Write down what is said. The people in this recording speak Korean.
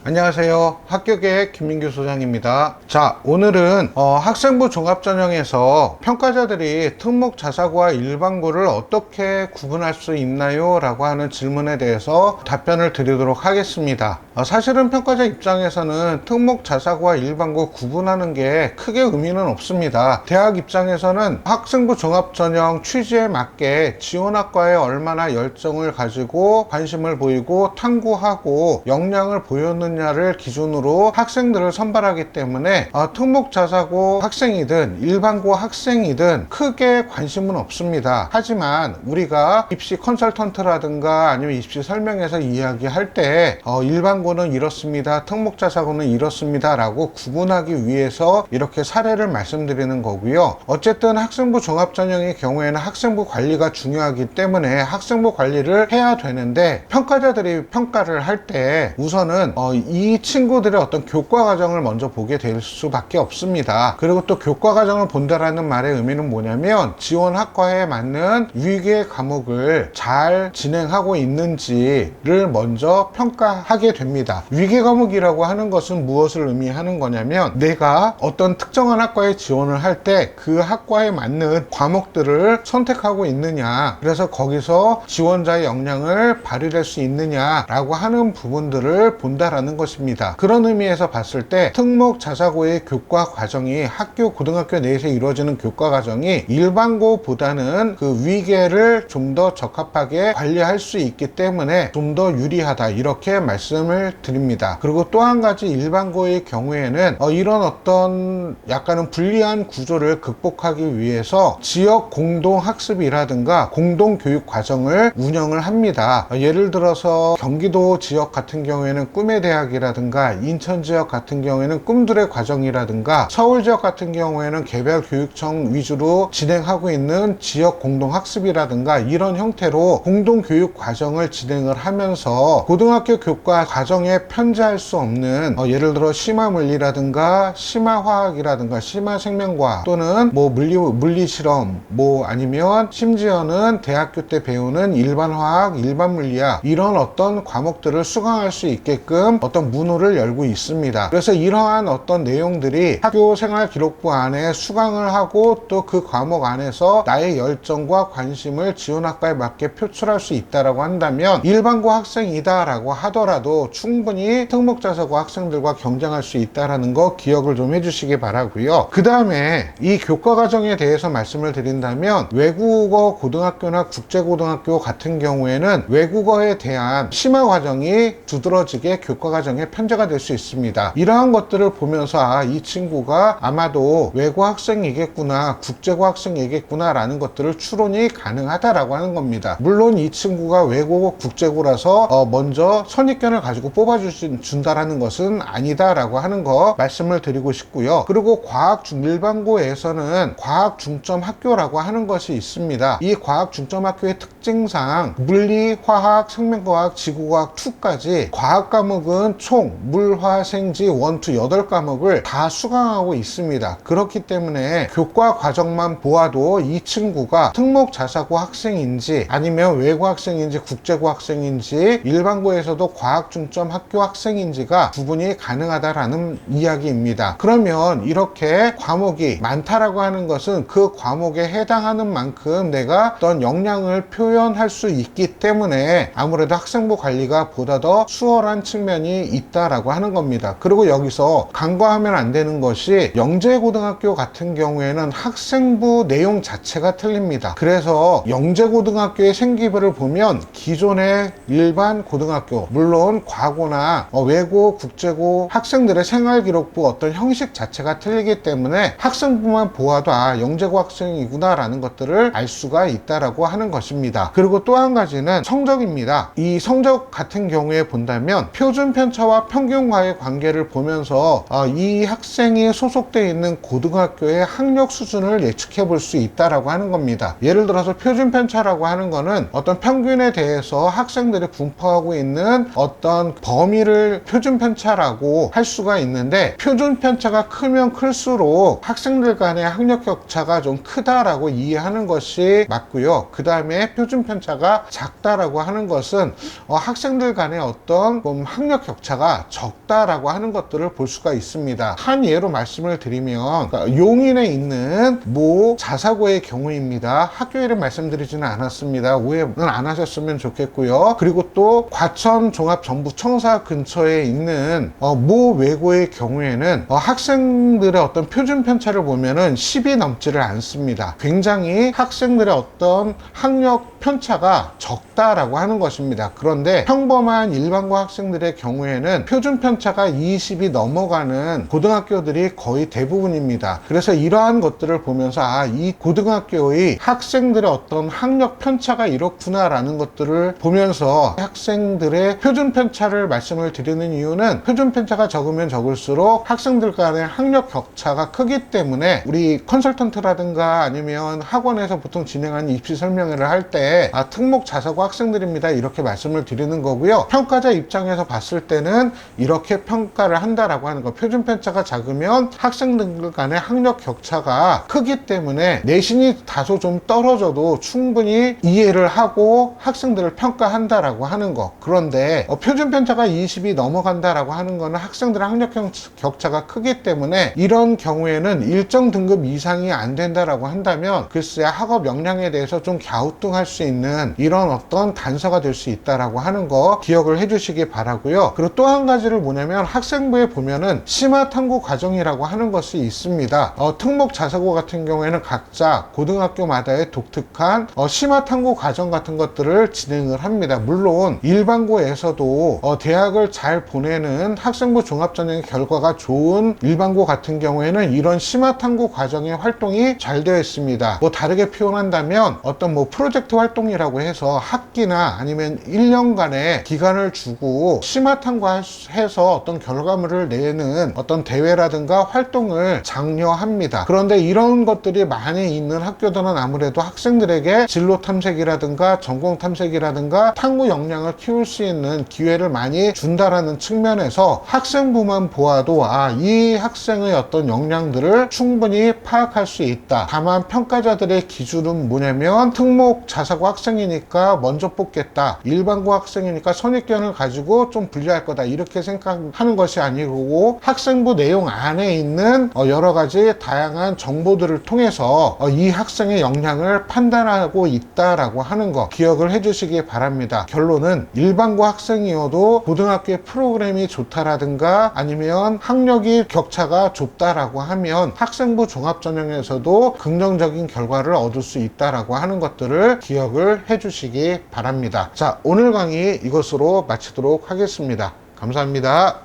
안녕하세요. 학교계획 김민규 소장입니다. 자, 오늘은 학생부 종합전형에서 평가자들이 특목 자사고와 일반고를 어떻게 구분할 수 있나요? 라고 하는 질문에 대해서 답변을 드리도록 하겠습니다. 사실은 평가자 입장에서는 특목 자사고와 일반고 구분하는 게 크게 의미는 없습니다. 대학 입장에서는 학생부 종합전형 취지에 맞게 지원학과에 얼마나 열정을 가지고 관심을 보이고 탐구하고 역량을 보였느냐를 기준으로 학생들을 선발하기 때문에 특목 자사고 학생이든 일반고 학생이든 크게 관심은 없습니다. 하지만 우리가 입시 컨설턴트라든가 아니면 입시 설명에서 이야기할 때 일반고는 이렇습니다, 특목 자사고는 이렇습니다 라고 구분하기 위해서 이렇게 사례를 말씀드리는 거고요. 어쨌든 학생부 종합전형의 경우에는 학생부 관리가 중요하기 때문에 학생부 관리를 해야 되는데, 평가자들이 평가를 할 때 우선은 이 친구들의 어떤 교과 과정을 먼저 보게 될 수밖에 없습니다. 그리고 또 교과 과정을 본다라는 말의 의미는 뭐냐면 지원 학과에 맞는 위계 과목을 잘 진행하고 있는지를 먼저 평가하게 됩니다. 위계 과목이라고 하는 것은 무엇을 의미하는 거냐면, 내가 어떤 특정한 학과에 지원을 할 때 그 학과에 맞는 과목들을 선택하고 있느냐, 그래서 거기서 지원자의 역량을 발휘할 수 있느냐라고 하는 부분들을 본다라는 것입니다. 그런 의미에서 봤을 때 특목 자사고의 교과 과정이 학교 고등학교 내에서 이루어지는 교과 과정이 일반고보다는 그 위계를 좀 더 적합하게 관리할 수 있기 때문에 좀 더 유리하다, 이렇게 말씀을 드립니다. 그리고 또 한 가지, 일반고의 경우에는 이런 어떤 약간은 불리한 구조를 극복하기 위해서 지역 공동학습이라든가 공동교육 과정을 운영을 합니다. 예를 들어서 경기도 지역 같은 경우에는 꿈의 대학이라든가, 인천 지역 같은 경우에는 꿈들의 과정이라든가, 서울 지역 같은 경우에는 개별교육청 위주로 진행하고 있는 지역 공동학습이라든가, 이런 형태로 공동교육 과정을 진행을 하면서 고등학교 교과 과정에 편제할 수 없는 예를 들어 심화물리라든가 심화화학이라든가 심화생명과학 또는 뭐 물리실험, 아니면 심지어는 대학교 때 배우는 일반화학, 일반물리학, 이런 어떤 과목들을 수강할 수 있게끔 어떤 문호를 열고 있습니다. 그래서 이러한 어떤 내용들이 학교생활기록부 안에 수강을 하고 또 그 과목 안에서 나의 열정과 관심을 지원학과에 맞게 표출할 수 있다라고 한다면, 일반고 학생이다 라고 하더라도 충분히 특목자사고 학생들과 경쟁할 수 있다라는 거 기억을 좀 해주시기 바라고요. 그 다음에 이 교과 과정에 대해서 말씀을 드린다면, 외국어 고등학교나 국제고등학교 같은 경우에는 외국어에 대한 심화 과정이 두드러지게 교과 과정에 편제가 될 수 있습니다. 이러한 것들을 보면서 이 친구가 아마도 외고 학생이겠구나, 국제고 학생이겠구나 라는 것들을 추론이 가능하다라고 하는 겁니다. 물론 이 친구가 외고 국제고라서 먼저 선입견을 가지고 뽑아준다라는 것은 아니다라고 하는 거 말씀을 드리고 싶고요. 그리고 일반고에서는 과학 중점 학교라고 하는 것이 있습니다. 이 과학 중점 학교의 특징상 물리, 화학, 생명과학, 지구과학 2까지 과학 과목은 총 물화생지 1, 2, 8과목을 다 수강하고 있습니다. 그렇기 때문에 교과 과정만 보아도 이 친구가 특목 자사고 학생인지 아니면 외고 학생인지 국제고 학생인지 일반고에서도 과학 중점 학교 학생인지가 구분이 가능하다라는 이야기입니다. 그러면 이렇게 과목이 많다라고 하는 것은 그 과목에 해당하는 만큼 내가 어떤 역량을 표현할 수 있기 때문에 아무래도 학생부 관리가 보다 더 수월한 측면이 있다라고 하는 겁니다. 그리고 여기서 간과하면 안 되는 것이, 영재고등학교 같은 경우에는 학생부 내용 자체가 틀립니다. 그래서 영재고등학교의 생기부를 보면 기존의 일반 고등학교, 물론 과고나 외고, 국제고 학생들의 생활기록부 어떤 형식 자체가 틀리기 때문에 학생부만 보아도 영재고 학생이구나 라는 것들을 알 수가 있다라고 하는 것입니다. 그리고 또 한 가지는 성적입니다. 이 성적 같은 경우에 본다면 표준 편차와 평균과의 관계를 보면서 이 학생이 소속되어 있는 고등학교의 학력 수준을 예측해 볼 수 있다라고 하는 겁니다. 예를 들어서 표준 편차라고 하는 거는 어떤 평균에 대해서 학생들이 분포하고 있는 어떤 범위를 표준 편차라고 할 수가 있는데, 표준 편차가 크면 클수록 학생들 간의 학력 격차가 좀 크다라고 이해하는 것이 맞고요. 그 다음에 표준 편차가 작다라고 하는 것은 학생들 간의 어떤 학력 격차가 적다라고 하는 것들을 볼 수가 있습니다. 한 예로 말씀을 드리면 용인에 있는 모 자사고의 경우입니다. 학교 이름 말씀드리지는 않았습니다. 오해는 안 하셨으면 좋겠고요. 그리고 또 과천 종합정부청사 근처에 있는 모 외고의 경우에는 학생들의 어떤 표준 편차를 보면은 10이 넘지를 않습니다. 굉장히 학생들의 어떤 학력 편차가 적다라고 하는 것입니다. 그런데 평범한 일반고 학생들의 경우에는 표준 편차가 20이 넘어가는 고등학교들이 거의 대부분입니다. 그래서 이러한 것들을 보면서 이 고등학교의 학생들의 어떤 학력 편차가 이렇구나라는 것들을 보면서 학생들의 표준 편차를 말씀을 드리는 이유는 표준 편차가 적으면 적을수록 학생들 간의 학력 격차가 크기 때문에 우리 컨설턴트라든가 아니면 학원에서 보통 진행하는 입시 설명회를 할 때 특목 자사고 학생들입니다 이렇게 말씀을 드리는 거고요. 평가자 입장에서 봤을 때는 이렇게 평가를 한다라고 하는 거, 표준 편차가 작으면 학생들 간의 학력 격차가 크기 때문에 내신이 다소 좀 떨어져도 충분히 이해를 하고 학생들을 평가한다라고 하는 거. 그런데 표준 편차가 20이 넘어간다라고 하는 거는 학생들의 학력 격차가 크기 때문에 이런 경우에는 일정 등급 이상이 안 된다라고 한다면 글쎄 학업 역량에 대해서 좀 갸우뚱할 수 있는 이런 어떤 단서가 될 수 있다라고 하는 거 기억을 해주시기 바라고요. 그리고 또 한 가지를 뭐냐면 학생부에 보면은 심화 탐구 과정이라고 하는 것이 있습니다. 특목 자사고 같은 경우에는 각자 고등학교마다의 독특한 심화 탐구 과정 같은 것들을 진행을 합니다. 물론 일반고에서도 대학을 잘 보내는 학생부 종합전형 결과가 좋은 일반고 같은 경우에는 이런 심화 탐구 과정의 활동이 잘 되어 있습니다. 다르게 표현한다면 어떤 프로젝트 활동이라고 해서 학기나 아니면 1년간의 기간을 주고 심화 탐구해서 어떤 결과물을 내는 어떤 대회라든가 활동을 장려합니다. 그런데 이런 것들이 많이 있는 학교들은 아무래도 학생들에게 진로 탐색이라든가 전공 탐색이라든가 탐구 역량을 키울 수 있는 기회를 많이 준다라는 측면에서 학생부만 보아도 이 학생의 어떤 역량들을 충분히 파악할 수 있다. 다만 평가자들의 기준은 뭐냐면 특목 자사고 학생이니까 먼저 뽑겠다, 일반고 학생이니까 선입견을 가지고 좀 불리할 거다 이렇게 생각하는 것이 아니고 학생부 내용 안에 있는 여러 가지 다양한 정보들을 통해서 이 학생의 역량을 판단하고 있다라고 하는 거 기억을 해주시기 바랍니다. 결론은 일반고 학생이어도 고등학교의 프로그램이 좋다라든가 아니면 학력이 격차가 좁다라고 하면 학생부 종합전형에서도 긍정적인 결과를 얻을 수 있다라고 하는 것들을 기억을 해주시기 바랍니다. 자, 오늘 강의 이것으로 마치도록 하겠습니다. 감사합니다.